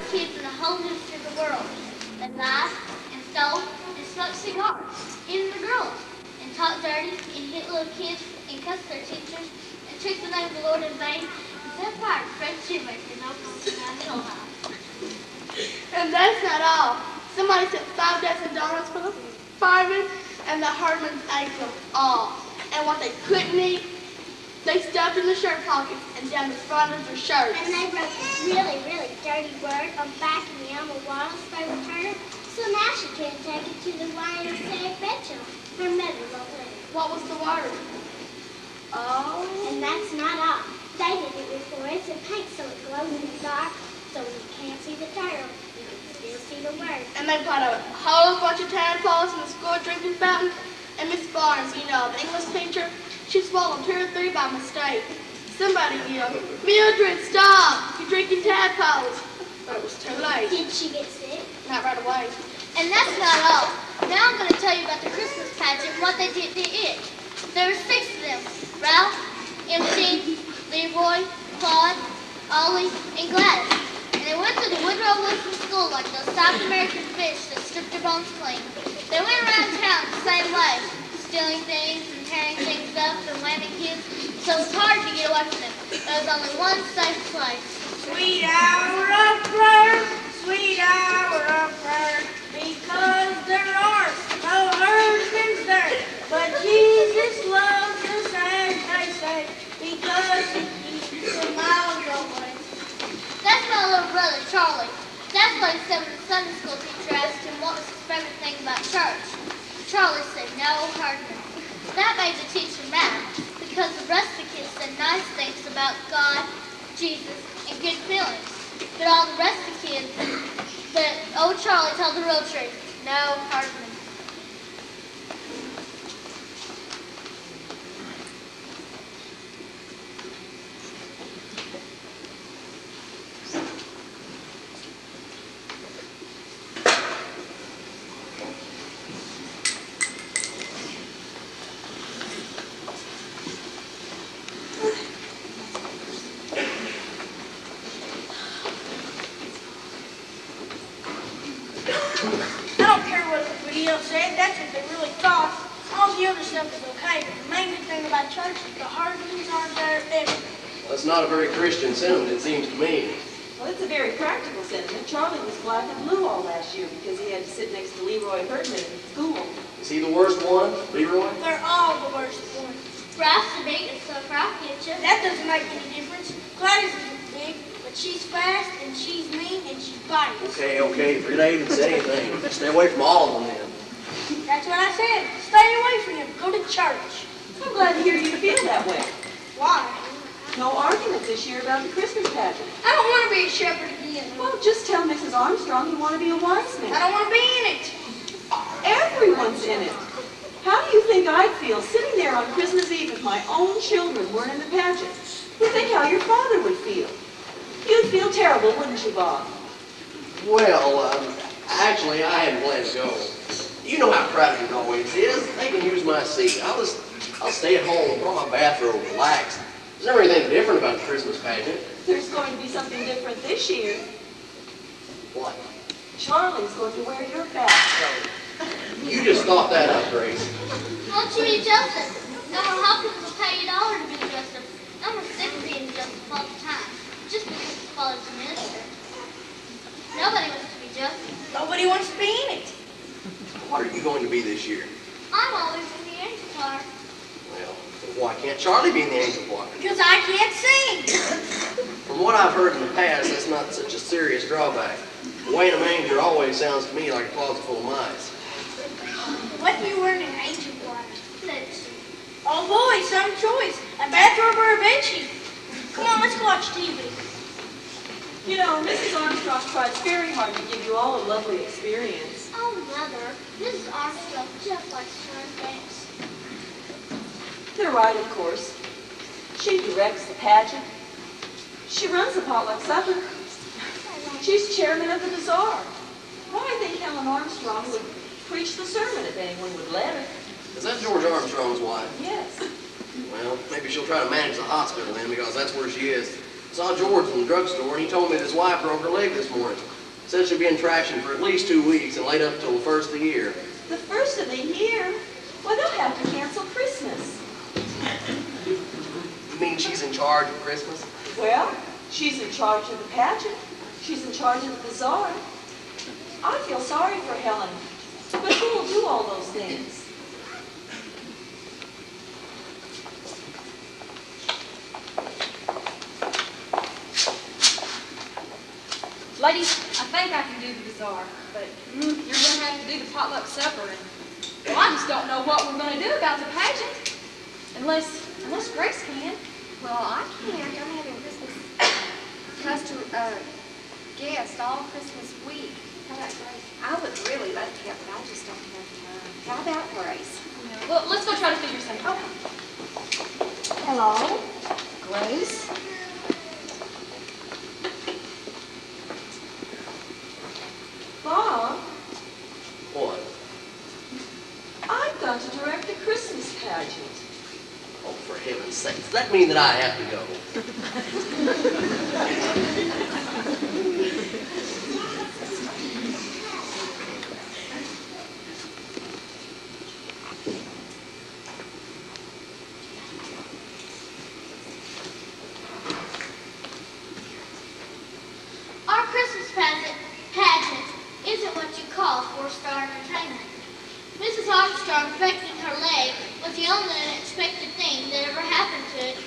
Kids in a whole new strip of the world. They laughed and stole and smoked cigars, even the girls, and talked dirty and hit little kids and cussed their teachers and took the name of the Lord in vain and set fire to Fred Shoemaker and Oklahoma down Hill High. And that's not all. Somebody sent 5 dozen donuts for the firemen, and the Herdmans ate them all. And what they couldn't eat, they stuffed in the shirt pockets and down the front of their shirts. And they wrote this really, really dirty word on the back of the Elma Wallace favorite turner, so now she can't take it to the YMCA bedroom. Her mother won't let her. What was the word? Oh. And that's not all. They did it with fluorescent paint so it glows in the dark, so when you can't see the turtle, you can still see the word. And they put a whole bunch of tadpoles in the school drinking fountain. And Miss Barnes, you know, the English teacher, she swallowed 2 or 3 by mistake. Somebody yelled, "Mildred, stop! You're drinking tadpoles." But it was too late. Did she get sick? Not right away. And that's not all. Now I'm going to tell you about the Christmas pageant and what they did to it. There were 6 of them. Ralph, MC, Leroy, Claude, Ollie, and Gladys. And they went to the Woodrow Wilson School like those South American fish that stripped their bones clean. They went around town the same way, stealing things and tearing things up and whamming kids, so it was hard to get away from them. There was only one safe place. Sweet hour of prayer, sweet hour of prayer, because there are no husbands there, but Jesus loves us as they say, because he keeps the miles away. That's my little brother, Charlie. That's what he said when the Sunday school teacher asked him what was his favorite thing about church. Charlie said, "No, Herdman." That made the teacher mad, because the rest of the kids said nice things about God, Jesus, and good feelings. But all the rest of the kids, but old Charlie told the real truth. No, Herdman. I don't care what the video said, that's what they really thought. All the other stuff is okay, but the main good thing about church is the Herdmans aren't there ever. Well, that's not a very Christian sentiment, it seems to me. Well, it's a very practical sentiment. Charlie was black and blue all last year because he had to sit next to Leroy Herdman in school. Is he the worst one, Leroy? They're all the worst ones. Ralph's the biggest, so Ralph gets you. That doesn't make any difference. Gladys isn't big, but she's fast, and she's mean, and she bites. Okay, if you're not even saying anything, stay away from all of them then. That's what I said. Stay away from them. Go to church. I'm glad to hear you feel that way. Why? No arguments this year about the Christmas pageant. I don't want to be a shepherd again. Well, just tell Mrs. Armstrong you want to be a wise I man. don't want to be in it. Everyone's in it. How do you think I'd feel sitting there on Christmas Eve if my own children weren't in the pageant? You think how your father would feel. You'd feel terrible, wouldn't you, Bob? Well, actually, I hadn't planned to go. You know how crowded it always is. They can use my seat. I'll stay at home, put on my bathrobe, relax. There's never anything different about the Christmas pageant. There's going to be something different this year. What? Charlie's going to wear your bathrobe. You just thought that up, Grace. Won't you be Joseph? Elmer Hopkins will pay you $1 to be Joseph. Elmer's sick of being Joseph all the time, just because his father's a minister. Nobody wants to be Joseph. Nobody wants to be in it. What are you going to be this year? I'm always in the angel choir. Well, why can't Charlie be in the angel choir? Because I can't sing. From what I've heard in the past, that's not such a serious drawback. The way in a manger always sounds to me like a closet full of mice. What do you wearing an angel choir? Let's see. Oh boy, some choice. A bathrobe or a bedsheet. Come on, let's go watch TV. You know, Mrs. Armstrong tries very hard to give you all a lovely experience. Oh, Mother, Mrs. Armstrong just likes to run things. They're right, of course. She directs the pageant. She runs the potluck supper. She's chairman of the bazaar. Well, I think Helen Armstrong would preach the sermon if anyone would let her. Is that George Armstrong's wife? Yes. Well, maybe she'll try to manage the hospital then, because that's where she is. Saw George in the drugstore, and he told me that his wife broke her leg this morning. Said she'll be in traction for at least 2 weeks and laid up till the first of the year. The first of the year? Well, they'll have to cancel Christmas. You mean she's in charge of Christmas? Well, she's in charge of the pageant. She's in charge of the bazaar. I feel sorry for Helen, but who will do all those things? Ladies, I think I can do the bazaar, but you're going to have to do the potluck supper, and well, I just don't know what we're going to do about the pageant, unless Grace can. Well, I can't. I'm having Christmas guests all Christmas week. How about Grace? I would really love to help, but I just don't have time. How about Grace? Well, let's go try to figure something out. Hello? Grace? Bob, What? I've got to direct the Christmas pageant. Oh, for heaven's sake. Does that mean that I have to go? Our Christmas pageant isn't what you call four-star entertainment. Mrs. Armstrong breaking her leg was the only unexpected thing that ever happened to it.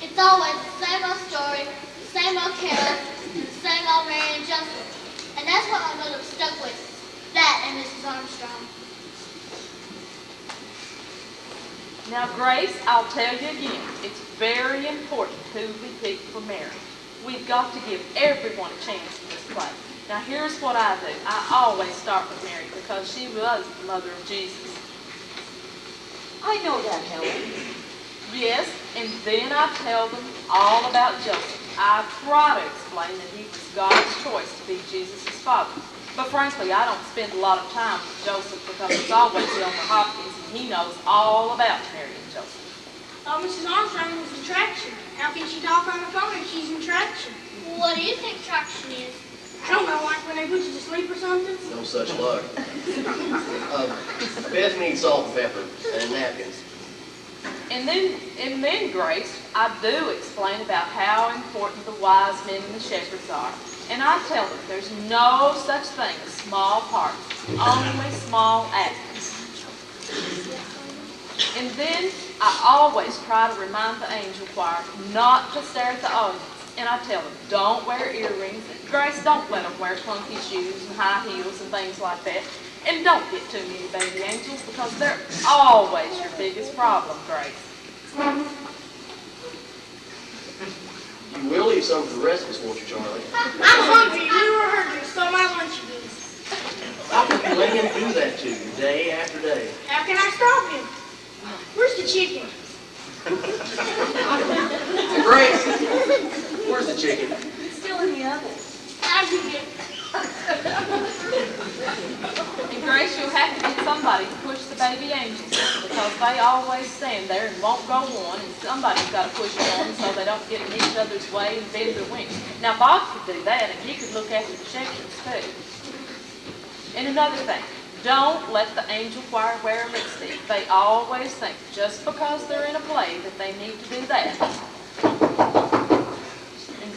It's always the same old story, the same old carol, and the same old Mary and Joseph. And that's what my mother was stuck with, that and Mrs. Armstrong. Now, Grace, I'll tell you again, it's very important who we pick for Mary. We've got to give everyone a chance in this play. Now, here's what I do. I always start with Mary because she was the mother of Jesus. I know that, Helen. Yes, and then I tell them all about Joseph. I try to explain that he was God's choice to be Jesus' father. But frankly, I don't spend a lot of time with Joseph because it's always Elmer Hopkins, and he knows all about Mary and Joseph. Oh, Mrs. Armstrong was in traction. How can she talk on the phone if she's in traction? What do you think traction is? I don't know, like when they put you to sleep or something. No such luck. Beth needs salt and pepper and napkins. And then, Grace, I do explain about how important the wise men and the shepherds are. And I tell them there's no such thing as small parts, only small acts. And then I always try to remind the angel choir not to stare at the audience. And I tell them, don't wear earrings. Grace, don't let them wear clunky shoes and high heels and things like that. And don't get too many baby angels because they're always your biggest problem, Grace. You will leave some for the rest of us, won't you, Charlie? I'm hungry. We were hungry, so my lunch is. How can you let him do that to you day after day? How can I stop him? Where's the chicken? Grace, where's the chicken? It's still in the oven. How'd you get it? And Grace, you'll have to get somebody to push the baby angels because they always stand there and won't go on, and somebody's got to push them on so they don't get in each other's way and bend their wings. Now, Bob could do that, and he could look after the shepherds, too. And another thing, don't let the angel choir wear lipstick. They always think just because they're in a play that they need to do that. And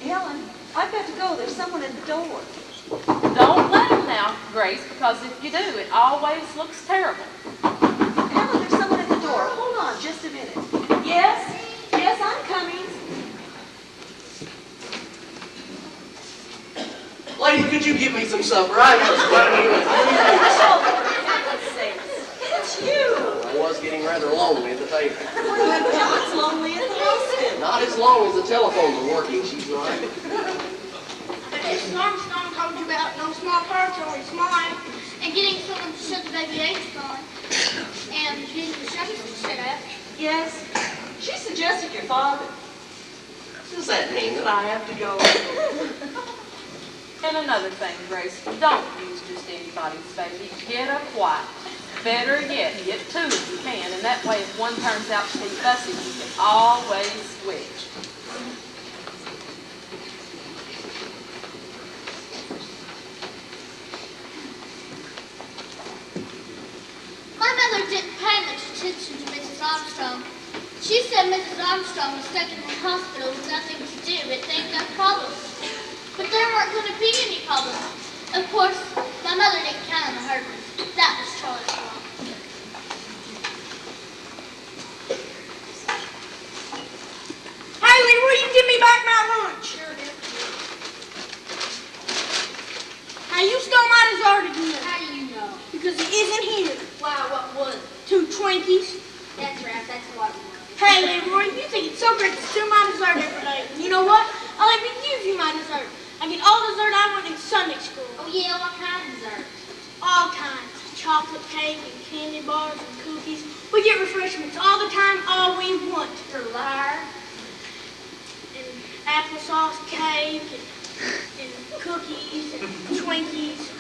Helen, I've got to go. There's someone at the door. don't let them now, Grace, because if you do, it always looks terrible. Helen, there's someone at the door. Hold on just a minute. Yes? Yes, I'm coming. Lady, could you give me some supper? I was funny. Oh, for heaven's sakes. It's you. I was getting rather lonely at the table. Well, Helen's lonely at the hospital. Not as long as the telephones are working, she's right. But Mrs. Armstrong told you about no small parts, only small. And getting someone to shut the baby angels on. And getting the shepherds to shut up. Yes. She suggested your father. Does that mean that I have to go? And another thing, Grace, don't use just anybody's baby. Get a quiet. Better yet, get two if you can, and that way if one turns out to be fussy, you can always switch. Armstrong. She said Mrs. Armstrong was stuck in the hospital with nothing to do but think up problems. But there weren't going to be any problems. Of course, my mother didn't count on the Herdman. That was Charlie's fault. Haley, will you give me back my lunch? Sure, dear. Hey, you stole my dessert again. How do you know? Because it isn't here. Wow, what was it? 2 Twinkies. That's right, that's what we know. Hey, Leroy, you think it's so great to steal my dessert every day. You know what? I'll even give you my dessert. I get all dessert I want in Sunday school. Oh yeah, what kind of dessert? All kinds. Chocolate cake and candy bars and cookies. We get refreshments all the time, all we want. For liar. And applesauce cake and cookies and Twinkies.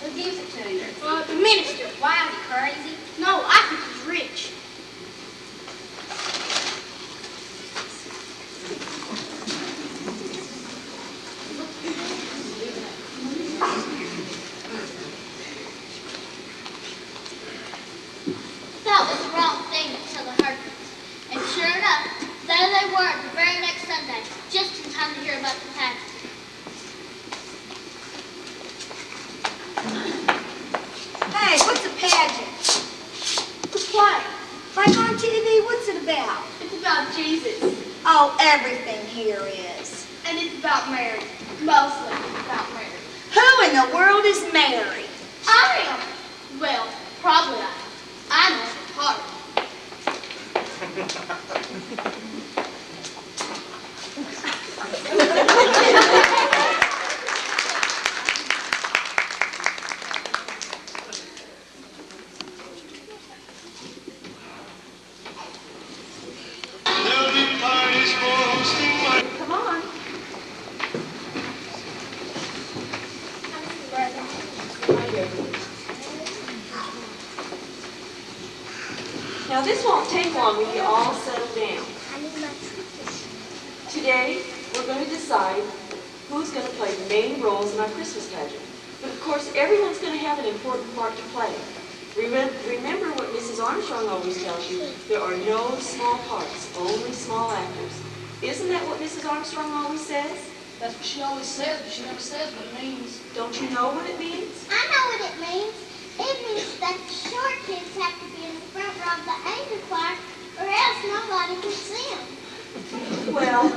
Who gives it to you? The minister. Why, is he crazy? No, I think he's rich. That was the wrong thing to tell the Herdmans. And sure enough, there they were the very next Sunday, just in time to hear about the pageant. Hey, what's a pageant? The play. Like on TV, what's it about? It's about Jesus. Oh, everything here is. And it's about Mary. Mostly about Mary. Who in the world is Mary? I am. Well, probably I am. I know it's hard. Come on. Now this won't take long when you all settle down. Today, we're going to decide who's going to play the main roles in our Christmas pageant. But of course, everyone's going to have an important part to play. Remember what Mrs. Armstrong always tells you, there are no small parts, only small actors. Isn't that what Mrs. Armstrong always says? That's what she always says, but she never says what it means. Don't you know what it means? I know what it means. It means that the short kids have to be in the front row of the angel choir, or else nobody can see them. Well,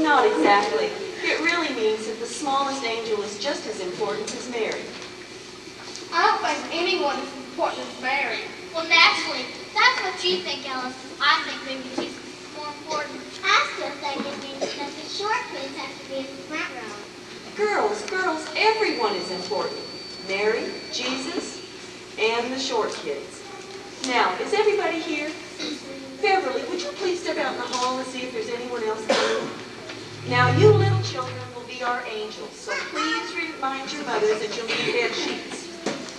not exactly. It really means that the smallest angel is just as important as Mary. I don't think anyone is important as Mary. Well, naturally, that's what you think, Alice. I think maybe Jesus is more important. I still think it means that the short kids have to be in the front row. Girls, everyone is important. Mary, Jesus, and the short kids. Now, is everybody here? Beverly, would you please step out in the hall and see if there's anyone else coming? Now, you little children will be our angels, so please remind your mothers that you'll need bed sheets.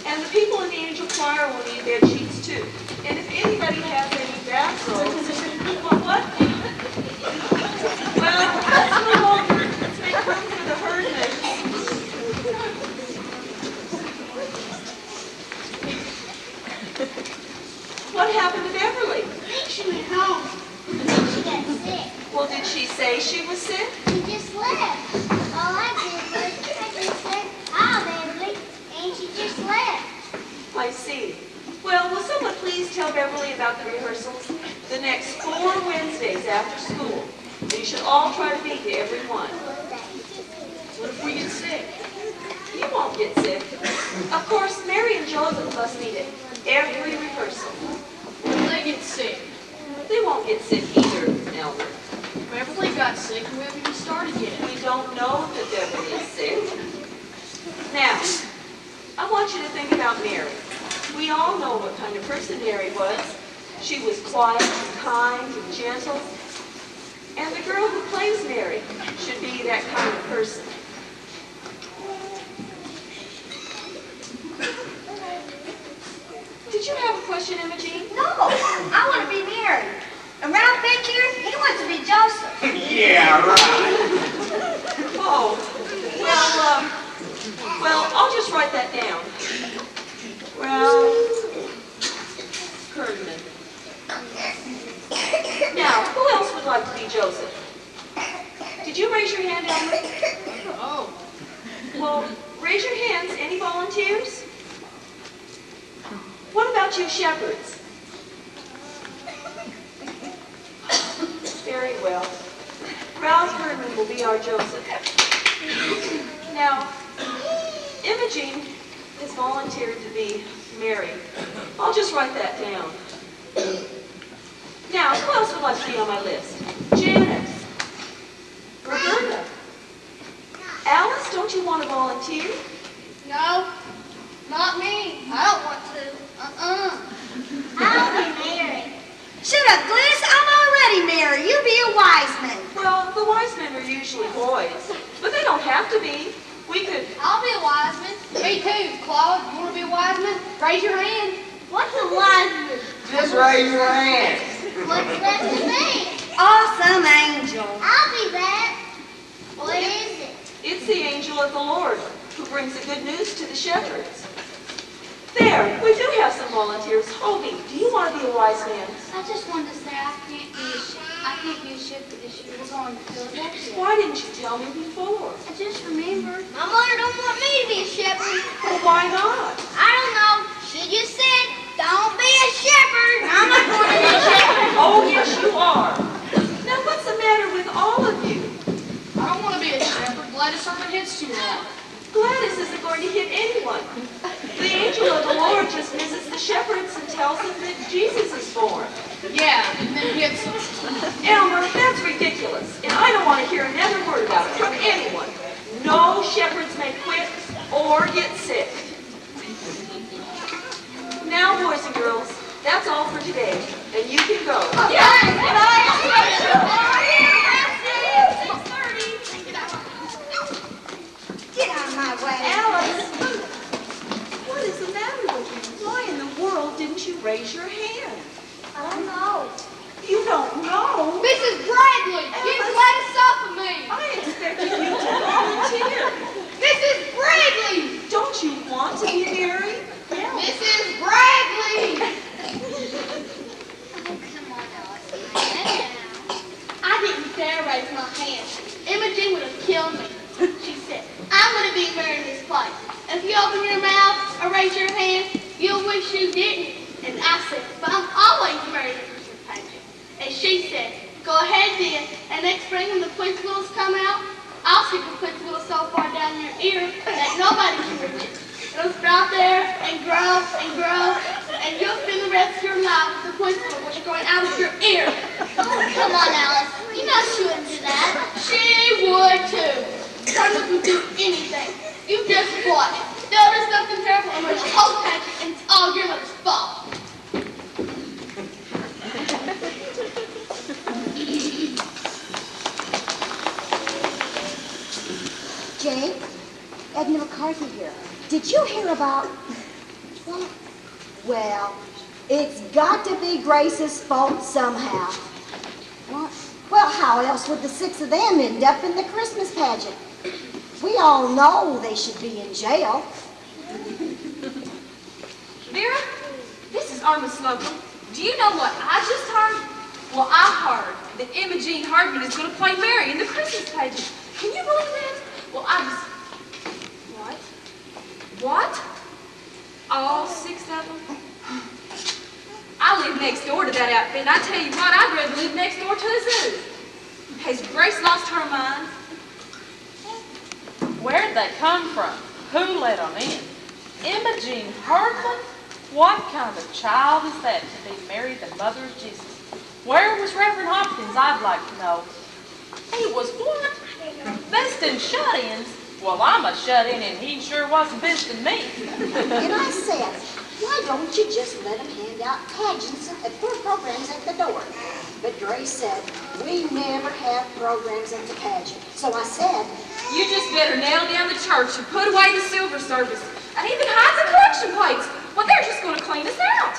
And the people in the angel choir will need bed sheets too. And if anybody has any bathrobes, what? Well, let's move on. Let's make room for the Herdman. What happened to Beverly? I think she went home. I think she got sick. Well, did she say she was sick? She just left. All I did was I just said, "Hi, Beverly," and she just left. I see. Well, will someone please tell Beverly about the rehearsals? The next 4 Wednesdays after school. And you should all try to be to every one. What if we get sick? You won't get sick. Of course, Mary and Joseph must meet at every rehearsal. What if they get sick? They won't get sick either, Elmer. Beverly got sick and we haven't even started yet. We don't know that Beverly is sick. Now, I want you to think about Mary. We all know what kind of person Mary was. She was quiet and kind and gentle. And the girl who plays Mary should be that kind of person. Did you have a question, Imogene? No, I want to be Mary. And Ralph back here, he wants to be Joseph. Yeah, right. Oh, well, I'll just write that down. Ralph Did you raise your hand, Elmer? Oh. Well, raise your hands. Any volunteers? What about you shepherds? Very well. Ralph Herdman will be our Joseph. Now, Imogene has volunteered to be Mary. I'll just write that down. Now, who else would like to be on my list? Janet. Roberta. Alice, don't you want to volunteer? No, not me. I don't want to. I'll be Mary. Shut up, Gladys. I'm already Mary. You be a wise man. Well, the wise men are usually boys, but they don't have to be. We could... I'll be a wise man. Me too, Claude. You want to be a wise man? Raise your hand. What's a wise man? Just raise your hand. What's that to me? Awesome angel. I'll be that. What is it? It's the angel of the Lord who brings the good news to the shepherds. There, we do have some volunteers. Hobie, do you want to be a wise man? I just wanted to say I can't be a shepherd this year. We're going to Philadelphia. Why didn't you tell me before? I just remembered. My mother don't want me to be a shepherd. Well, why not? I don't know. She just said, don't be a shepherd. I'm not going to be a shepherd. Oh, yes, you are. Now, what's the matter with all of you? I don't want to be a shepherd. Gladys Herman hits too long. Gladys isn't going to hit anyone. The angel of the Lord just visits the shepherds and tells them that Jesus is born. Yeah, and then hits them. Elmer, that's ridiculous, and I don't want to hear another word about it from anyone. No shepherds may quit or get sick. Now, boys and girls, that's all for today, and you can go. Get out of my way. Alice, what is the matter with you? Why in the world didn't you raise your hand? I don't know. You don't know? Mrs. Bradley, get Gladys off of me. I expected you to volunteer. Mrs. Bradley. Don't you want to be Mary? Yeah. Mrs. Bradley. Oh, come on, Alice. I didn't dare raise my hand. Imogene would have killed me. She said, I'm going to be Mary in this place. If you open your mouth or raise your hand, you'll wish you didn't. And I said, but I'm always Mary in the Christmas pageant. And she said, go ahead then. And next spring when the Quince Willows come out, I'll stick the Quince Willow so far down your ear that nobody can reach it. It'll sprout there and grow, and you'll spend the rest of your life with the Quince Willow which are going out of your ear. Oh, come on, Alice. You know she wouldn't do that. She would too. Carnes would do anything. You just watch. They'll do something terrible and ruin the whole pageant, and it's all your mother's fault. Jane, Edna McCarthy here. Did you hear about... What? Well, it's got to be Grace's fault somehow. What? Well, how else would the 6 of them end up in the Christmas pageant? We all know they should be in jail. Vera, this is Irma Slocum. Do you know what I just heard? Well, I heard that Imogene Herdman is going to play Mary in the Christmas pageant. Can you believe that? Well, I just... What? What? All 6 of them? I live next door to that outfit, and I tell you what, I'd rather live next door to the zoo. Has Grace lost her mind? Where'd they come from? Who let them in? Imogene Herdman? What kind of child is that to be married the mother of Jesus? Where was Reverend Hopkins, I'd like to know. He was what? Visiting shut-ins? Well, I'm a shut-in, and he sure wasn't visiting me. And I said, why don't you just let them hand out pageants and put programs at the door? But Grace said, we never have programs at the pageant. So I said, You just better nail down the church and put away the silver service and even hide the collection plates. Well, they're just going to clean us out.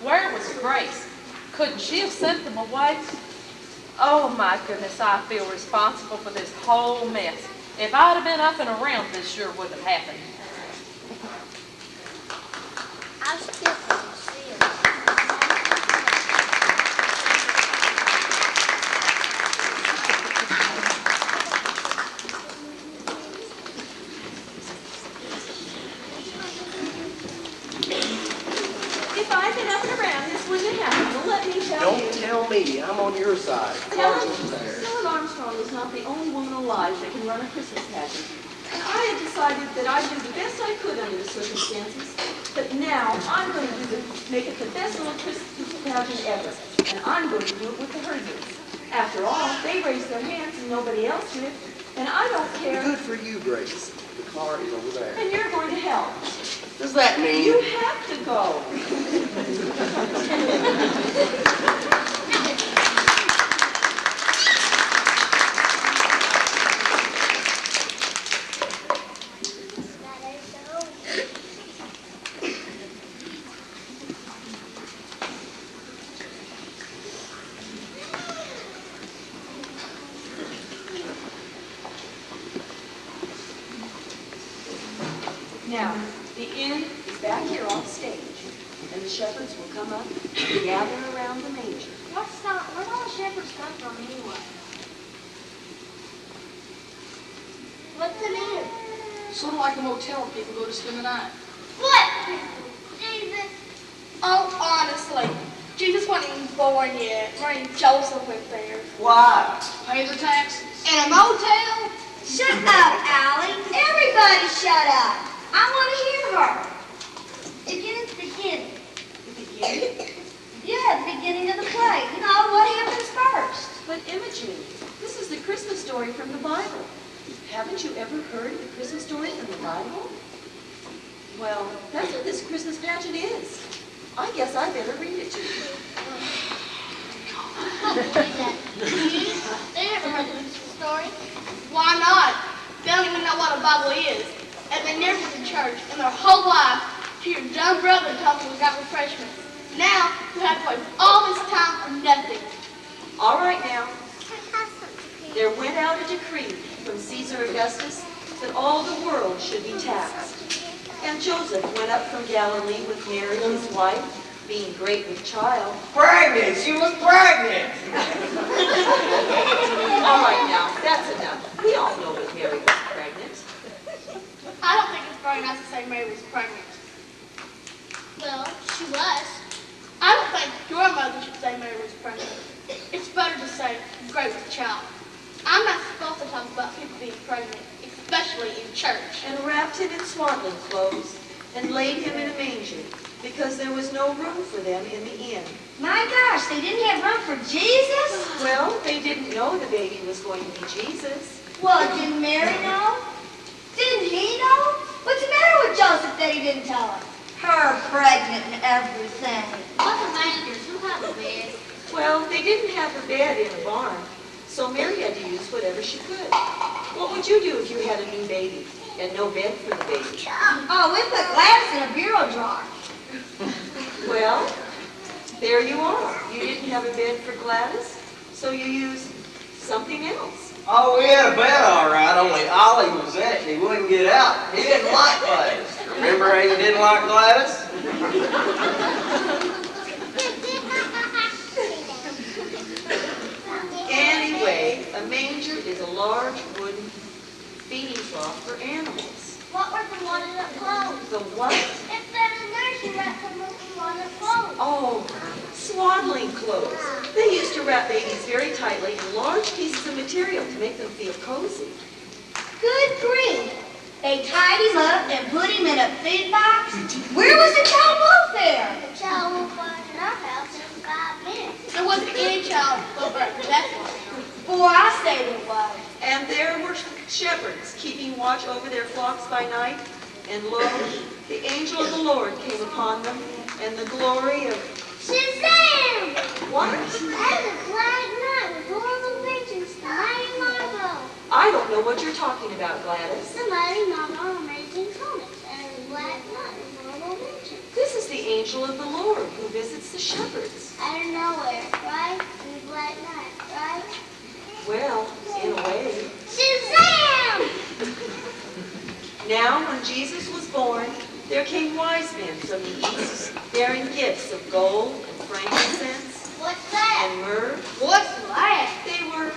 Where was Grace? Couldn't she have sent them away? Oh my goodness, I feel responsible for this whole mess. If I'd have been up and around, this sure wouldn't have happened. I still can't see it. on your side. Helen, Carnes was there. Helen Armstrong is not the only woman alive that can run a Christmas pageant. And I had decided that I'd do the best I could under the circumstances. But now I'm going to make it the best little Christmas pageant ever. And I'm going to do it with the Herdmans. After all, they raised their hands and nobody else did. And I don't care. Good for you, Grace. The car is over there. And you're going to help. Does that mean? You have to go. Now, the inn is back here on stage, and the shepherds will come up and gather around the manger. Where'd all the shepherds come from anyway? What's the name? Sort of like a motel where people go to spend the night. What? Jesus. Oh, honestly, Jesus wasn't even born yet. Mary and Joseph went there. Why? Pay their taxes. In a motel? Shut up, Allie. Everybody shut up. I want to hear her. Beginning's beginning. The beginning? Yeah, the beginning of the play. You know, what happens first? But Imogen, this is the Christmas story from the Bible. Haven't you ever heard the Christmas story from the Bible? Well, that's what this Christmas pageant is. I guess I better read it to you. I don't believe that. They never heard the Christmas story. Why not? They don't even know what a Bible is. And they never been to church in their whole life to your dumb brother told them we got refreshments. Now, we have to waste all this time for nothing. All right now. There went out a decree from Caesar Augustus that all the world should be taxed. And Joseph went up from Galilee with Mary, his wife, being great with child. Pregnant! She was pregnant! All right now, that's enough. We all know that Mary was pregnant. I don't think it's very nice to say Mary was pregnant. Well, she was. I don't think your mother should say Mary was pregnant. It's better to say great with child. I'm not supposed to talk about people being pregnant, especially in church. And wrapped him in swaddling clothes and laid him in a manger because there was no room for them in the inn. My gosh, they didn't have room for Jesus? Well, they didn't know the baby was going to be Jesus. Well, didn't Mary know? Didn't he know? What's the matter with Joseph that he didn't tell her? Her pregnant and everything. What's a manger? Who have a bed? Well, they didn't have a bed in a barn, so Mary had to use whatever she could. What would you do if you had a new baby and no bed for the baby? Oh, we put Gladys in a bureau drawer. Well, there you are. You didn't have a bed for Gladys, so you used something else. Oh, we had a bed all right, only Ollie was in it and he wouldn't get out. He didn't like Gladys. Remember how he didn't like Gladys? Anyway, a manger is a large wooden feeding trough for animals. What were the wadded-up clothes? The what? If they're in the nursery, wrap them with the wadded-up clothes. Oh, swaddling clothes. They used to wrap babies very tightly in large pieces of material to make them feel cozy. Good grief. They tied him up and put him in a feed box? Where was the child welfare? The child won't find in our house in 5 minutes. There wasn't any child over at Bethlehem. Boy, I say there was. And there were shepherds keeping watch over their flocks by night. And lo, the angel of the Lord came upon them, and the glory of... Shazam! What? That's a black night with horrible visions, the mighty Margot. I don't know what you're talking about, Gladys. The mighty Margot amazing comics and a black night with horrible visions. This is the angel of the Lord who visits the shepherds. Out of nowhere, right? In the black night, right? Well, in a way. Shazam! Now, when Jesus was born, there came wise men from the east, bearing gifts of gold and frankincense What's that? and myrrh. What's that? They were,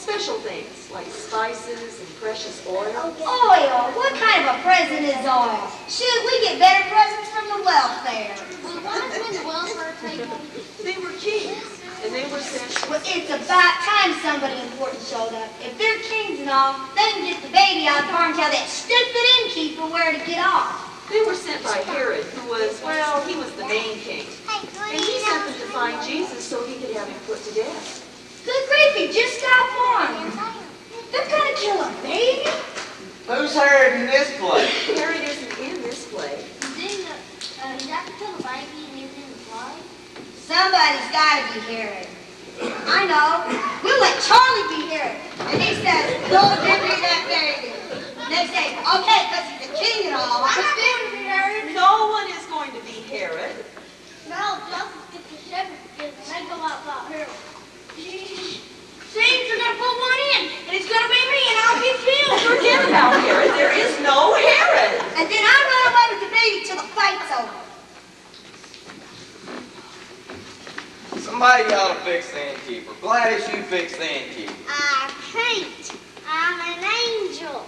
special things like spices and precious oil. Oil? What kind of a present is oil? Shoot, we get better presents from the welfare. Well, why is when the welfare table? They were kings, And they were sent. Well, it's about time somebody important showed up. If they're kings and all, they can get the baby out of the barn and tell that stupid innkeeper where to get off. They were sent by Herod, who was, well, he was the main king. And he sent them to find Jesus so he could have him put to death. Good grief, he just got born. They're gonna kill a baby? Who's Herod in this play? Herod isn't in this play. Is that to kill a baby and is in the play? Somebody's gotta be Herod. I know. We'll let Charlie be Herod. And he says, don't give me that baby. And they say, okay, because he's a king and all. I'm not going to be Herod. No one is going to be Herod. No, Joseph gets the shepherd kids and they go out without Harold. See, they're going to put one in. And it's going to be me and I'll be killed. Forget about Herod. There is no Herod. And then I run away with the baby till the fight's over. Somebody ought to fix the innkeeper. Gladys, you fix the innkeeper. I can't. I'm an angel.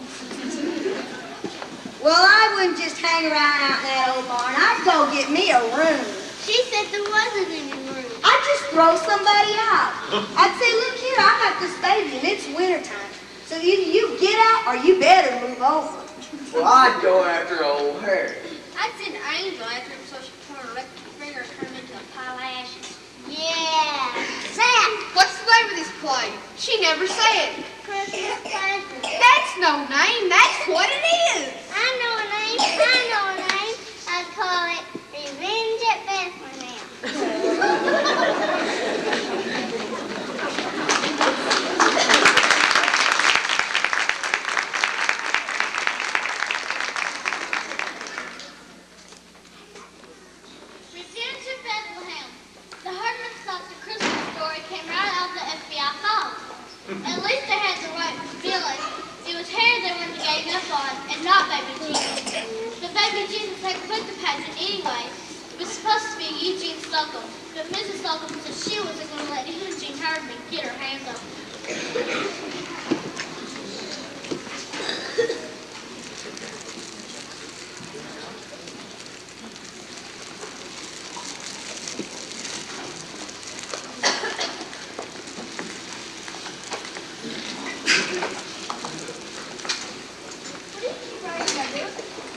Well, I wouldn't just hang around out in that old barn. I'd go get me a room. She said there wasn't any room. I'd just throw somebody out. I'd say, look here, I got this baby and it's wintertime. So either you get out or you better move over. Well, I'd go after old Herod. I'd send an angel after him so she could turn her electric finger and turn him into a pile of ashes. Yeah, that. What's the name of this play? She never said. Christmas Pageant. That's no name. That's what it is. I know a name. I know a name. I'd call it Revenge at Bethlehem. Revenge at Bethlehem. The Herdman thought the Christmas story came right out of the FBI files. At least they had the right feeling. It was Herod they wanted to gang up on, and not baby Jesus. The baby Jesus had quit the pageant anyway. It was supposed to be Eugene Slocum, but Mrs. Slocum said she wasn't going to let Eugene Herdman get her hands on him.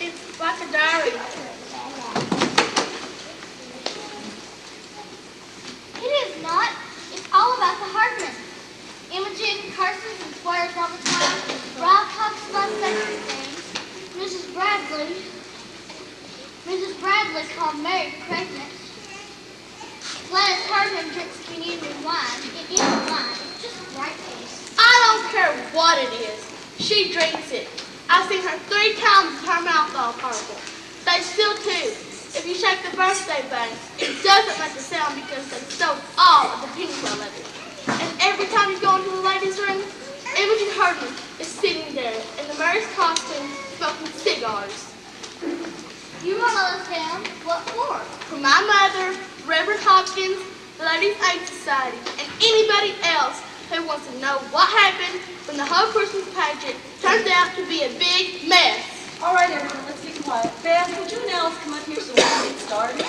It's like a diary. It is not. It's all about the Herdman. Imogen curses and swears all the time. Ralph talks about sexy things. Mrs. Bradley called Mary pregnant. Gladys Herdman drinks communion wine. It isn't wine. It's just bright taste. I don't care what it is. She drinks it. I've seen her 3 times with her mouth all purple. They still too. If you shake the birthday button, it doesn't make a sound because they stole all of the pink leather. And every time you go into the ladies' room, Imogen Herdman is sitting there in the Mary's costume smoking cigars. You want to let us down? What for? For my mother, Reverend Hopkins, the Ladies' Aid Society, and anybody else who wants to know what happened when the whole Christmas pageant turned out to be a big mess. All right, everyone, let's be quiet. Beth, would you and Alice come up here so we can get started?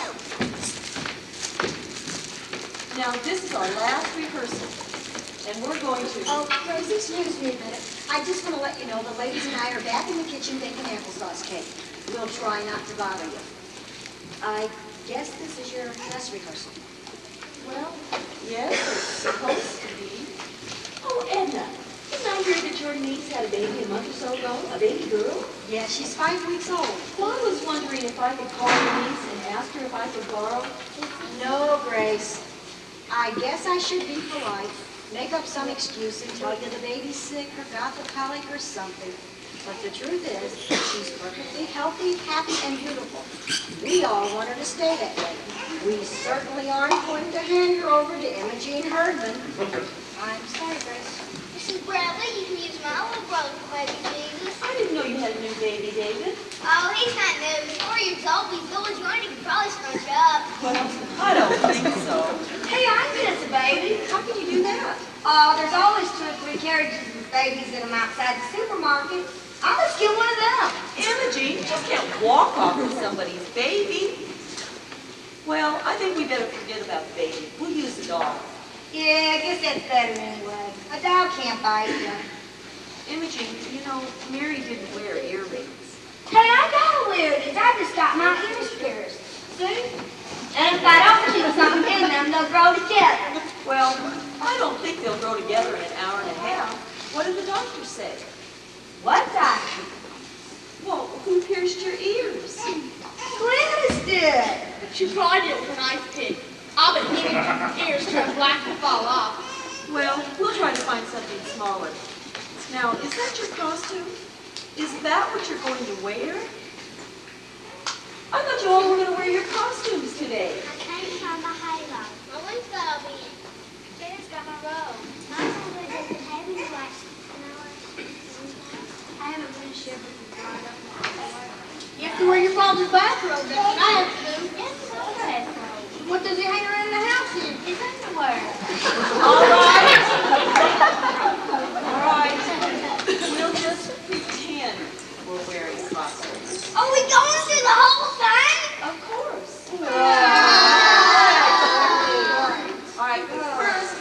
Now, this is our last rehearsal, and we're going to... Oh, Grace, excuse me a minute. I just want to let you know the ladies and I are back in the kitchen baking applesauce cake. We'll try not to bother you. I guess this is your dress rehearsal. Well, yes, it's supposed to be. Oh, Edna, didn't I hear that your niece had a baby a month or so ago? A baby girl? Yeah, she's 5 weeks old. Well, I was wondering if I could call your niece and ask her if I could borrow. No, Grace. I guess I should be polite. Make up some excuse and tell you the baby's sick or got the colic or something. But the truth is, she's perfectly healthy, happy, and beautiful. We all want her to stay that way. We certainly aren't going to hand her over to Imogen Herdman. I'm sorry, Grace. Mrs. Bradley, you can use my little brother for baby Jesus. I didn't know you had a new baby, David. Oh, he's not new. He's 4 years old. He's going to join. He can probably snatch you up. Well, I don't think so. Hey, I miss a baby. How can you do that? There's always 2 or 3 carriages with babies in them outside the supermarket. I must get one of them. Imogen, you just can't walk off with somebody's baby. Well, I think we better forget about the baby. We'll use the doll. Yeah, I guess that's better anyway. A dog can't bite you. Imogen, you know, Mary didn't wear earrings. Hey, I gotta wear these. I just got my ears pierced. See? And if I don't keep something in them, they'll grow together. Well, I don't think they'll grow together in an hour and a half. What did the doctor say? What doctor? Well, who pierced your ears? Gladys did. She probably did it with an ice pick. I've been hitting her ears turn black and fall off. Well, we'll try to find something smaller. Now, is that your costume? Is that what you're going to wear? I thought you all were going to wear your costumes today. I came from the halo. My wings got all big. Jenna's got my robe. My husband is the heavy wax. I haven't been a shepherd before. You have to wear your father's bathrobe. That's what I have to do. Yes, it's a bathrobe. What does he hang around in the house in? His underwear. All right. All right. We'll just pretend we're wearing costumes. Are we going through the whole thing? Of course. All right, first,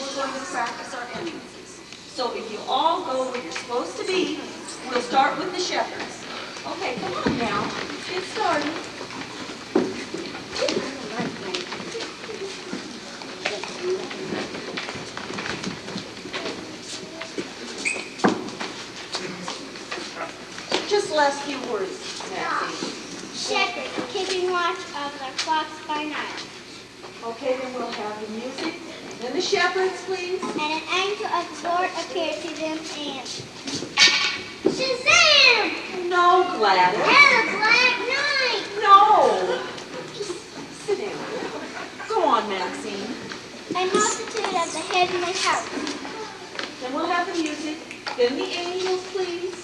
we're going to practice our entrances. So if you all go where you're supposed to be, we'll start with the shepherds. Okay, come on now. Let's get started. Just last few words, Maxie. Shepherd, keeping watch of their flocks by night. Okay, then we'll have the music. Then the shepherds, please. And an angel of the Lord appeared to them and Shazam! No, Gladys. And a black knight! No. Just sit down. Go on, Maxine. A multitude of the heavenly hosts. Then we'll have the music. Then the angels, please.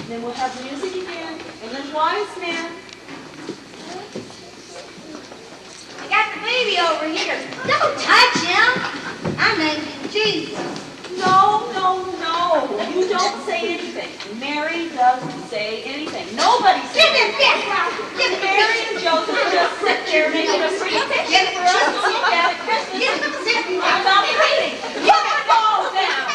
Then we'll have the music again. And then wise men. I got the baby over here. Don't touch him. I named him Jesus. No. You don't say anything. Mary doesn't say anything. Nobody says Give him anything. this, Ralph. Give him Mary and Joseph just sit there making a pretty picture for us to look at Christmas. Give him this. I'm not kidding. Put the ball down.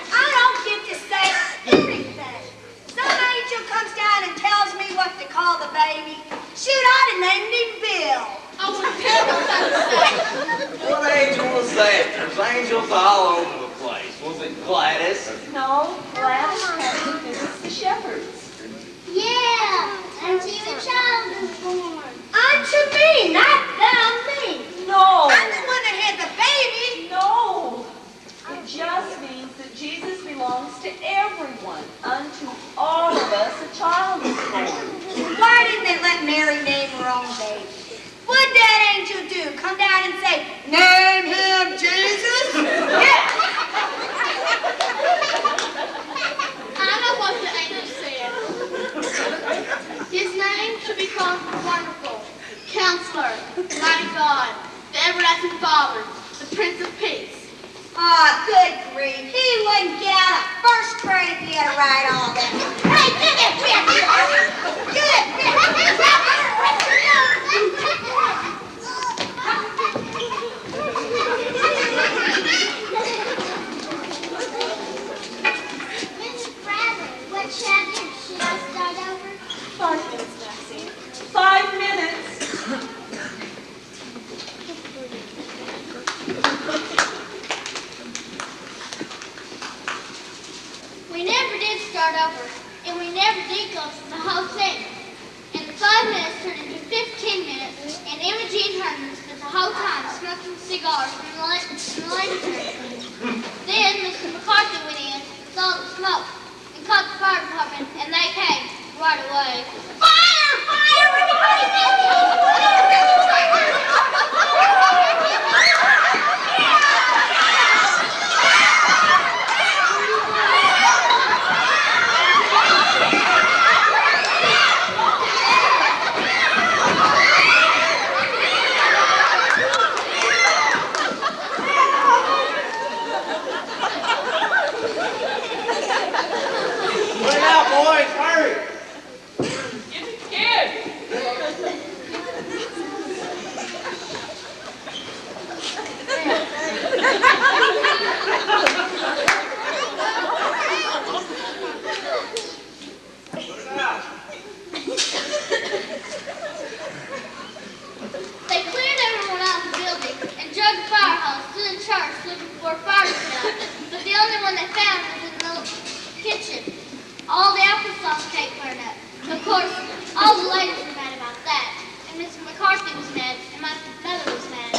I don't get to say anything. Some angel comes down and tells me what to call the baby. Shoot, I'd have named him Bill. I wouldn't care what that would say. What angel was that? There's angels all over the place. Was it Gladys? No, Gladys has to visit the shepherds. Yeah! Until a child is born. Unto me, not them, me. No. I'm the one that had the baby. No. It just means that Jesus belongs to everyone. Unto all of us a child is born. Why didn't they let Mary name her own baby? What'd that angel do? Come down and say, name him Jesus? I know what the angel said. His name should be called Wonderful, Counselor, Mighty God, the Everlasting Father, the Prince of Peace. Aw, good grief. He wouldn't get out of first grade if he had to write all that. Hey, give it back. Give it back. Mrs. Bradley, what should I do? Should I start over? 5 minutes, Maxine. 5 minutes. We never did start over, and we never did go through the whole thing. And the 5 minutes turned into 15 minutes, and Imogen Herdman spent the whole time smoking cigars in the ladies' room. Then Mr. McCarthy went in, saw the smoke, and called the fire department, and they came right away. Fire! Fire! McCarthy was mad, and my mother was mad.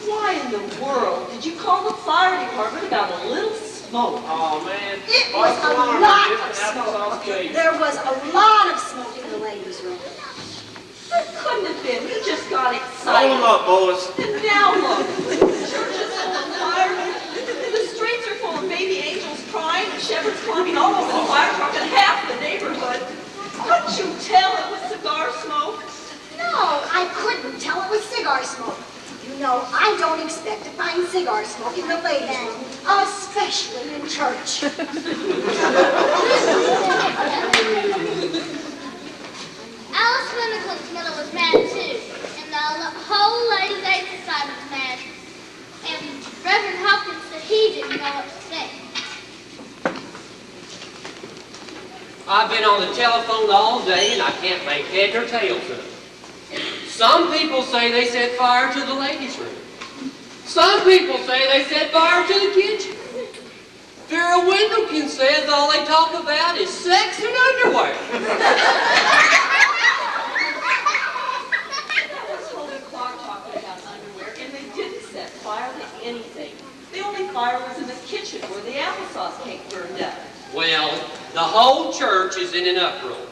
Why in the world did you call the fire department about a little smoke? Oh, man. It was a lot of smoke. There was a lot of smoke in the ladies' room. It couldn't have been. He just got Roll excited. them up, boys. And now look, the church is full of firemen, and the streets are full of baby angels crying, and shepherds climbing all over the fire truck in half the neighborhood. Couldn't you tell it was cigar smoke? No, I couldn't tell it was cigar smoke. You know, I don't expect to find cigar smoke in the ladies' room, especially in church. Alice Winnicombe's mother was mad too, and the whole Ladies' Aid Society was mad. And Reverend Hopkins said he didn't know what to say. I've been on the telephone all day and I can't make head or tails of it. Some people say they set fire to the ladies' room. Some people say they set fire to the kitchen. Vera Wendlekin says all they talk about is sex and underwear. That was Holy Clark talking about underwear, and they didn't set fire to anything. The only fire was in the kitchen where the applesauce cake burned up. Well, the whole church is in an uproar.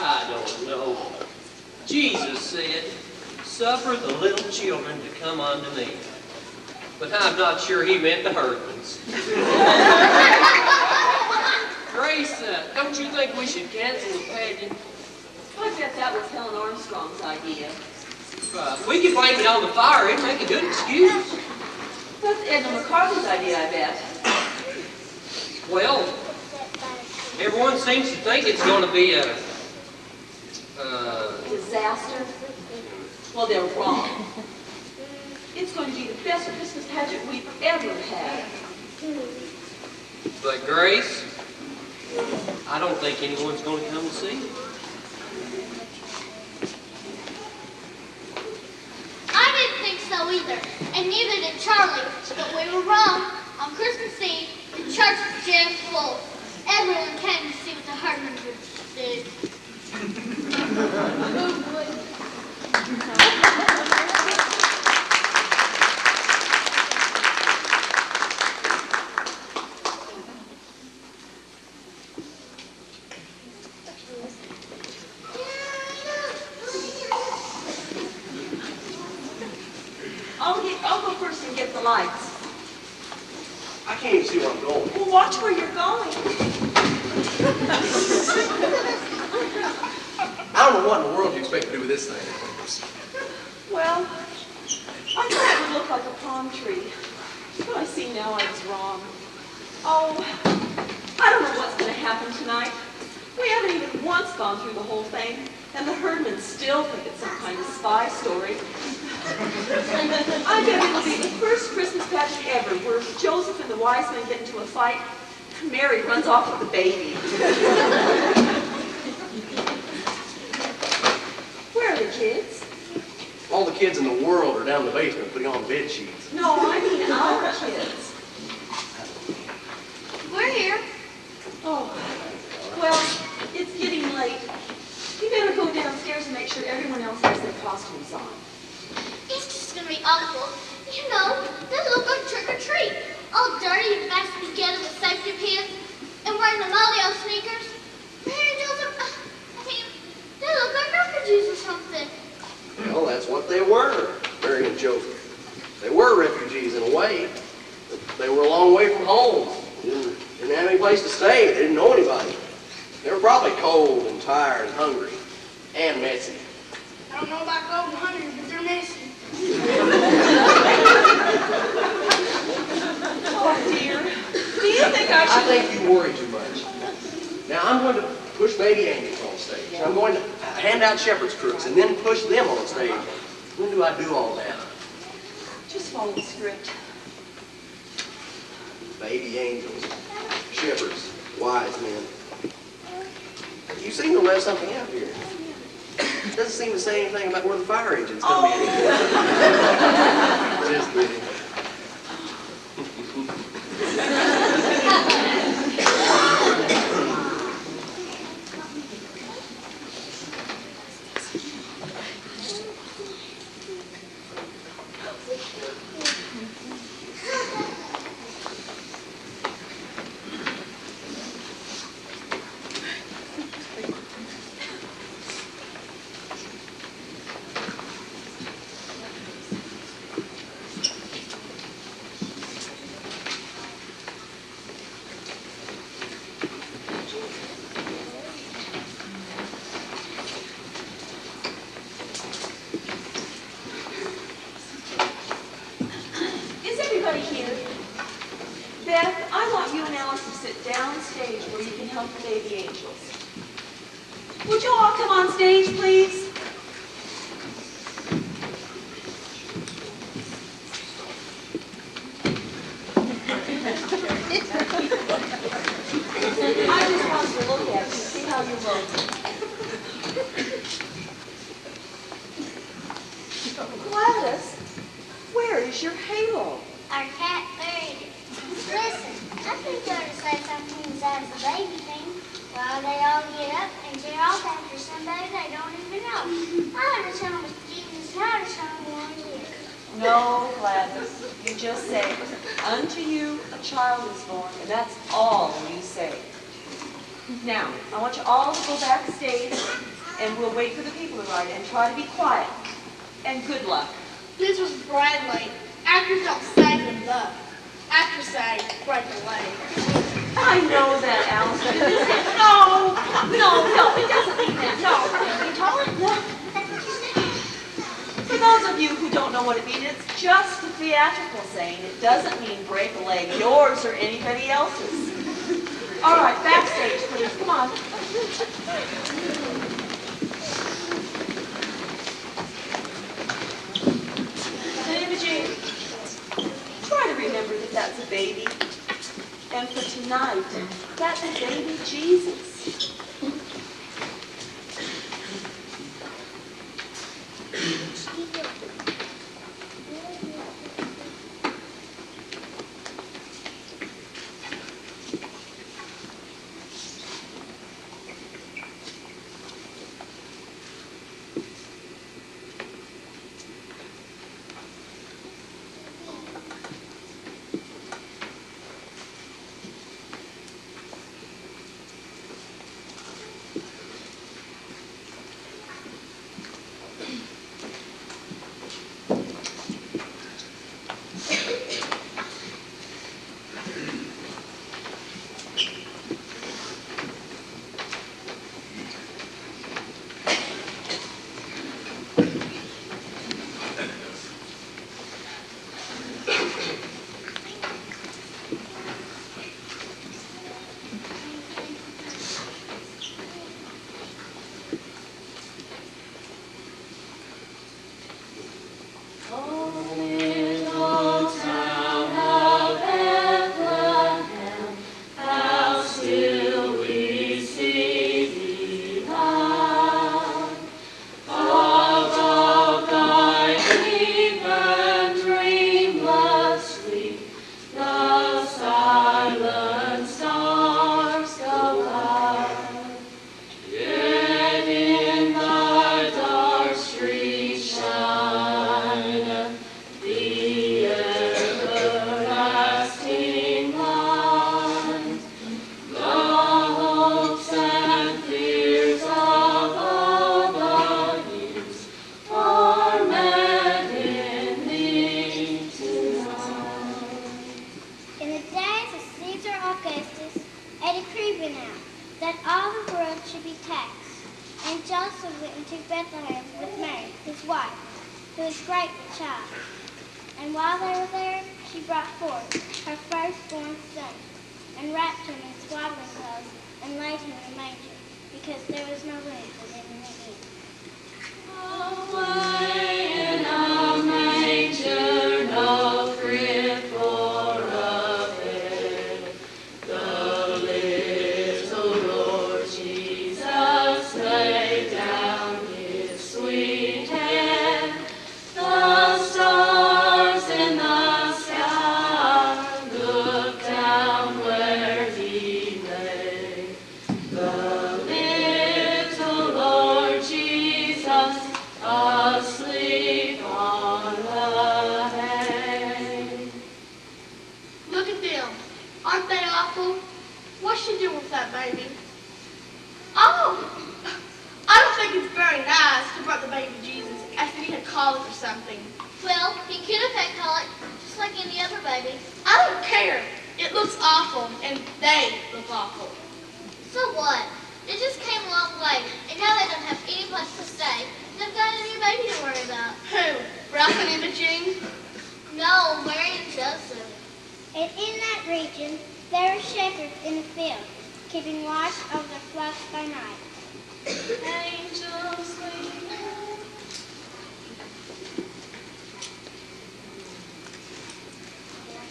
I don't know. Jesus said, "Suffer the little children to come unto me." But I'm not sure he meant the Herdmans. Grace, don't you think we should cancel the pageant? I bet that was Helen Armstrong's idea. If we could blame it on the fire, it'd make a good excuse. That's Edna McCarthy's idea, I bet. Well, everyone seems to think it's going to be a Disaster? Well, they're wrong. It's going to be the best Christmas pageant we've ever had. But Grace, I don't think anyone's going to come to see it. I didn't think so either, and neither did Charlie, but we were wrong. On Christmas Eve, the church was jammed full. Everyone came to see what the Herdmans would do. I'll go first and get the lights. I can't even see where I'm going. Well, watch where you're going. I don't know what in the world you expect to do with this thing. Well, I thought it would look like a palm tree. But I see now I was wrong. Oh, I don't know what's going to happen tonight. We haven't even once gone through the whole thing, and the Herdmans still think it's some kind of spy story. I bet it'll be the first Christmas pageant ever where Joseph and the wise men get into a fight, and Mary runs off with the baby. Where are the kids? All the kids in the world are down in the basement putting on bed sheets. No, I mean our kids. We're here. Oh, well, it's getting late. You better go downstairs and make sure everyone else has their costumes on. It's just gonna be awful. You know, they look like trick or treat. All dirty and fastened together with safety pins and wearing the molly on sneakers. Mary and Joseph, they look like refugees or something. Well, that's what they were, Mary and Joseph. They were refugees in a way. They were a long way from home. Didn't have any place to stay. They didn't know anybody. They were probably cold and tired and hungry and messy. I don't know about cold and hungry, but they're messy. Oh, dear. Do you think I I should... think you worry too much. Now, I'm going to push baby angels on stage. I'm going to hand out shepherd's crooks and then push them on stage. When do I do all that? Just follow the script. Baby angels, shepherds, wise men. You seem to left something out here. It doesn't seem to say anything about where the fire engine's going to be. Just kidding. down stage where you can help the baby angels. Would you all come on stage, please? I just want to look at you, see how you look. Gladys, where is your halo? Our cat buried it. Listen, I think you ought to say something besides the baby thing. While they all get up and get off after somebody they don't even know. I ought to tell them Jesus how to show them one year. No, Gladys, you just say, unto you a child is born, and that's all you say. Now, I want you all to go backstage, and we'll wait for the people to ride, and try to be quiet. And good luck. This was Bradley. Actors don't say good luck. Actors say break a leg. I know that, Allison. No, it doesn't mean that. No, you told it. For those of you who don't know what it means, it's just a theatrical saying. It doesn't mean break a leg, yours or anybody else's. All right, backstage, please. Come on. Imogene, try to remember that that's a baby. And for tonight, that's a baby Jesus. And in that region, There were shepherds in the field, keeping watch over their flocks by night. Angels sing.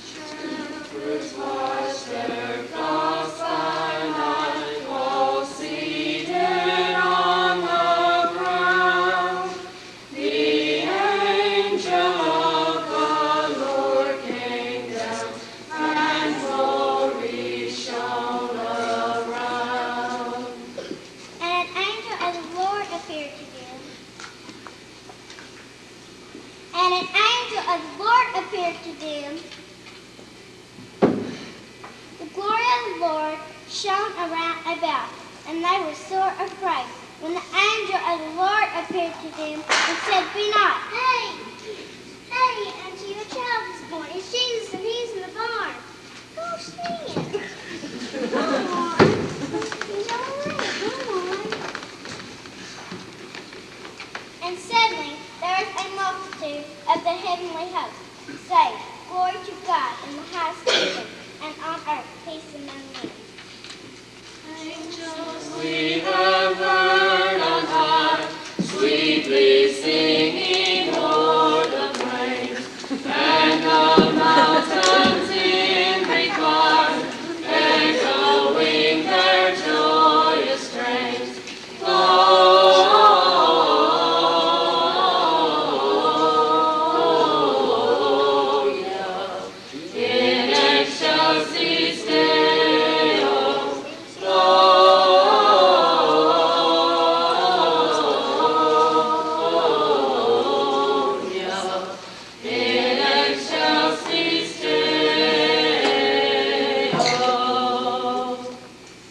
Shepherds watch their flocks by night, all seated on the ground. The angel of the Lord came down, and glory shone around. And an angel of the Lord appeared to them. And an angel of the Lord appeared to them. The glory of the Lord shone around about, and they were sore afraid. When the angel of the Lord appeared to them and said, "Be not." Hey, unto you a child is born, is Jesus, and he's in the barn. Go see him. Come on. He's all right. Come on. And suddenly there was a multitude of the heavenly host, saying, "Glory to God in the highest heaven, and on earth peace among men." We have heard on high, sweetly singing o'er the plains, and the mountains in reply, echoing their joyous strains. In excelsis Deo, in excelsis Deo.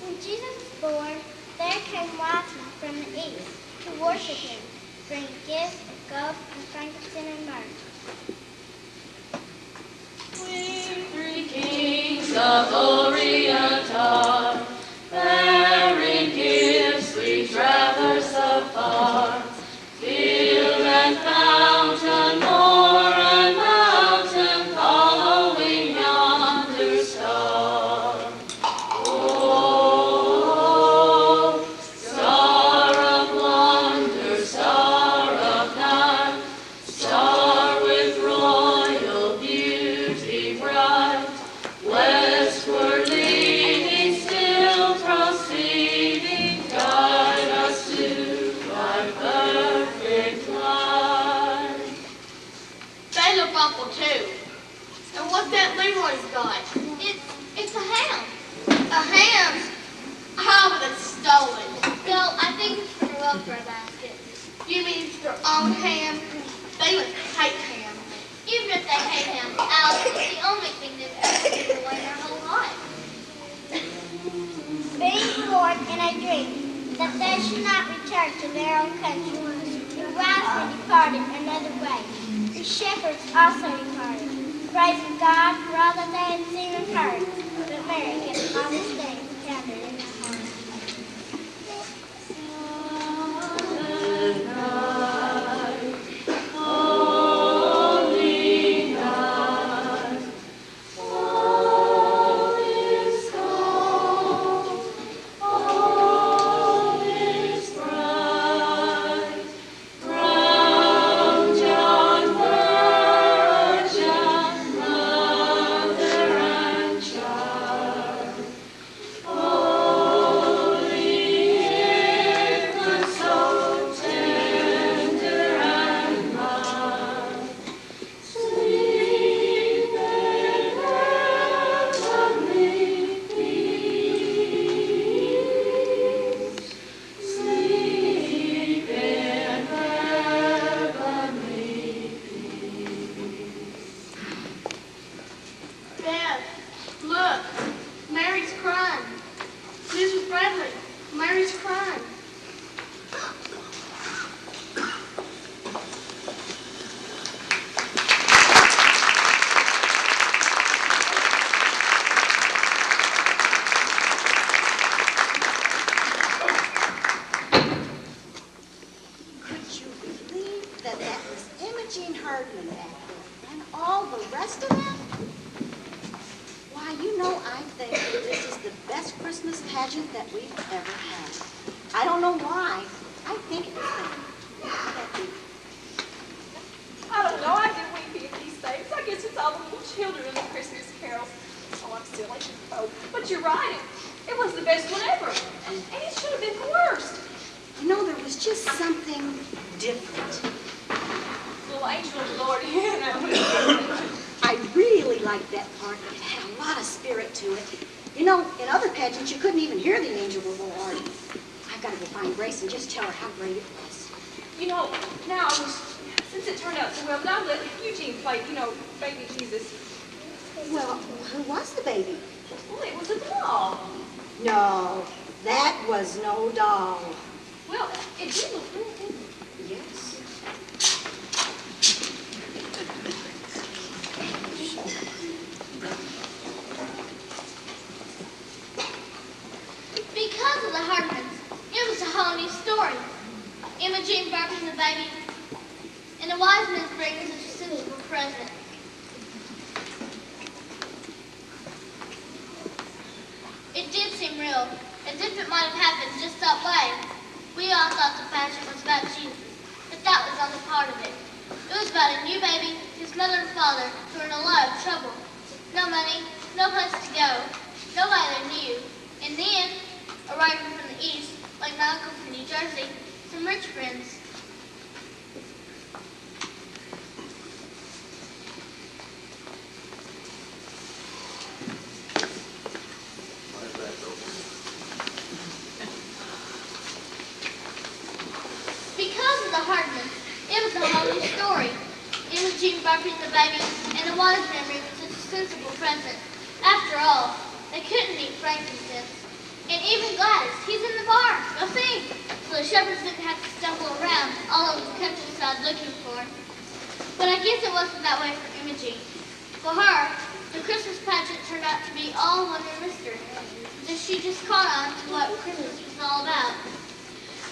When Jesus was born, there came wise men from the east to worship him, bringing gifts of gold and frankincense and myrrh. We three kings of Orient are, bearing gifts we traverse afar. Field and fountain, moor and mountain, following yonder star. Oh, star of wonder, star of night, star with royal beauty bright, westward leading, still proceeding, guide us to thy perfect light. They look awful too. And what's that Leroy's got? It's a ham. A ham? How but it's stolen. No, I think it's from a welfare basket. You mean it's their own ham? They must hate ham. Even if they hate him, Alice is the only thing they've ever given away their whole life. Being born in a dream, that they should not return to their own country, the wise men departed another way. The shepherds also departed, praising God for all that they had seen and heard. But Mary kept all these things gathered in her heart. Holy night, all is calm, all is bright. Crown John Virgin, mother and child. Holy infant, so tender and mild, sleep in heavenly peace. Sleep in heavenly Dad, look. Mary's crying. Mrs. Bradley, Mary's crying. Could you believe that was Herdman back there, and all the rest of them? Why, you know, I think that this is the best Christmas pageant that we've ever had. I don't know why. I think it was them. I don't know. I get weepy at these things. I guess it's all the little children in the Christmas carols. Oh, I'm silly. Oh, but you're right. It was the best one ever. And it should have been the worst. You know, there was just something different. Little angel of the Lord, Hannah. I really liked that part. It had a lot of spirit to it. You know, in other pageants, you couldn't even hear the angel of the Lord. I've got to go find Grace and just tell her how great it was. You know, now I wish, since it turned out so well, that I'd let Eugene play, you know, baby Jesus. Well, who was the baby? Well, it was a doll. No, that was no doll. Well, it did look real, didn't it? Yes. Because of the Herdmans, it was a whole new story. Imogene birthing the baby, and the wise men bringing such a sensible present. It did seem real, as if it might have happened just that way. We all thought the pageant was about Jesus, but that was only part of it. It was about a new baby, his mother and father, who were in a lot of trouble. No money, no place to go, nobody they knew. And then, arriving from the east, like my uncle from New Jersey, some rich friends. Because of the Herdman, it was a whole new story. Imogene birthing the baby, and the wise men bringing such a sensible present. After all, they couldn't eat frankincense. And even Gladys, he's in the barn, go see. So the shepherds didn't have to stumble around all over the countryside looking for him. But I guess it wasn't that way for Imogene. For her, the Christmas pageant turned out to be all wonder and mystery. And she just caught on to what Christmas was all about.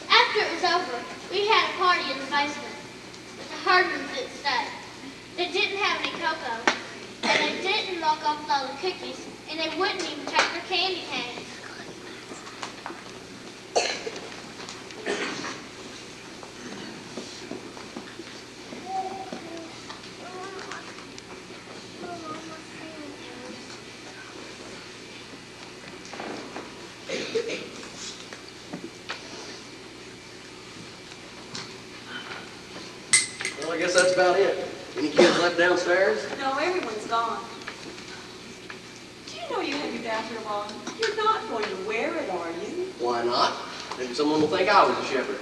After it was over, we had a party in the basement. But the Herdmans didn't stay. They didn't have any cocoa. And they didn't knock off all the cookies. And they wouldn't even check their candy canes. Well, I guess that's about it. Any kids left downstairs? No, everyone's gone. Do you know you have your bathrobe on? You're not going to wear it, are you? Why not? Maybe someone will think I was a shepherd.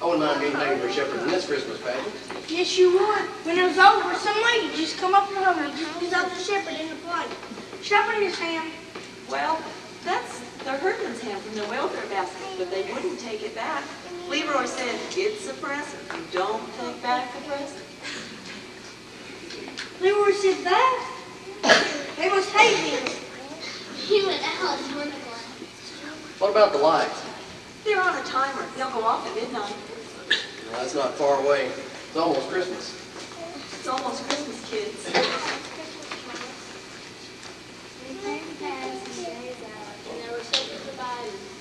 I wouldn't mind being taken for a shepherd in this Christmas pageant. Yes, you would. When it was over, some lady just come up and hug me. Because I was a shepherd in the play. Shepherd in his hand. Well, that's the Herdman's hand from the welfare basket, but they wouldn't take it back. Leroy said, it's a present. You don't take back the present. Leroy said that. They must hate me. You and Alice were the one. What about the lights? They're on a timer. They'll go off at midnight. Well, that's not far away. It's almost Christmas. It's almost Christmas, kids.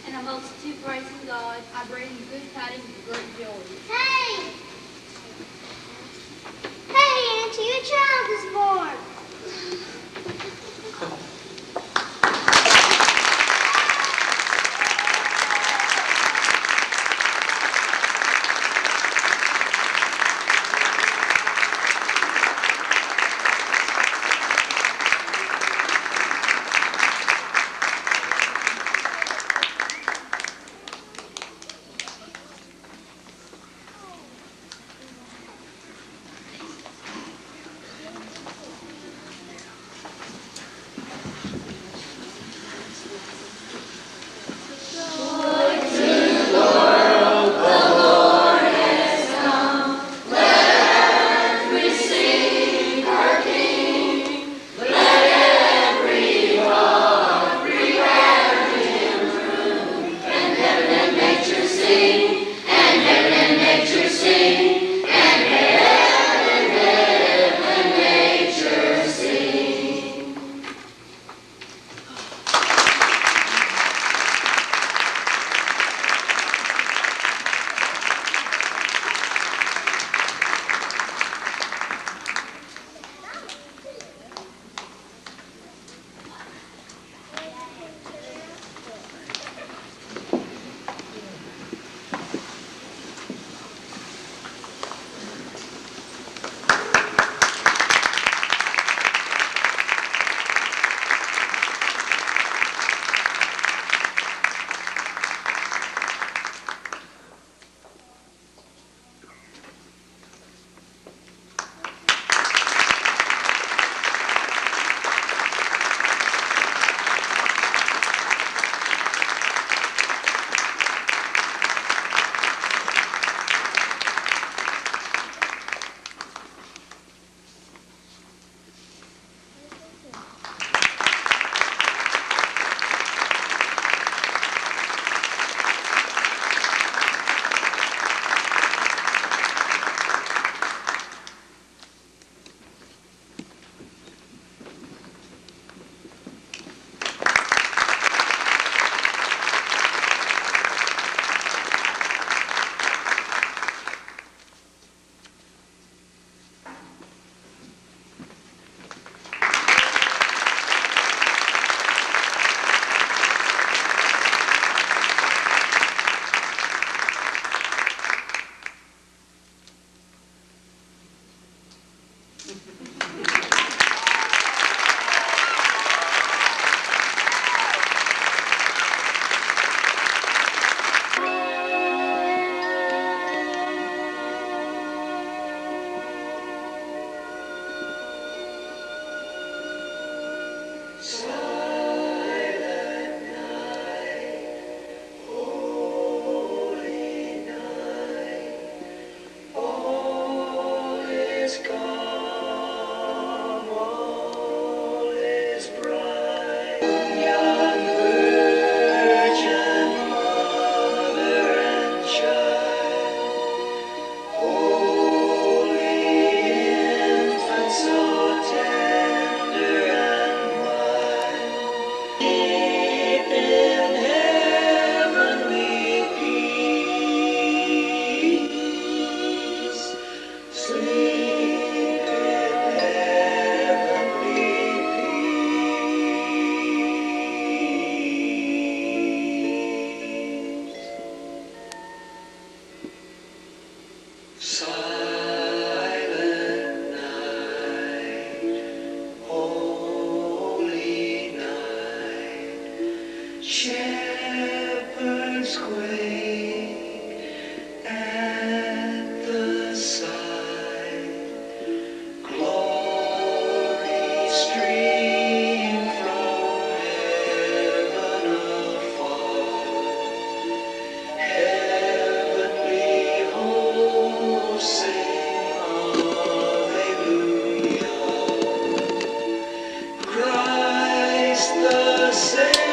And amongst two praising God, I bring you good tidings of great joy. Hey! Hey, Auntie, your child is born. myself.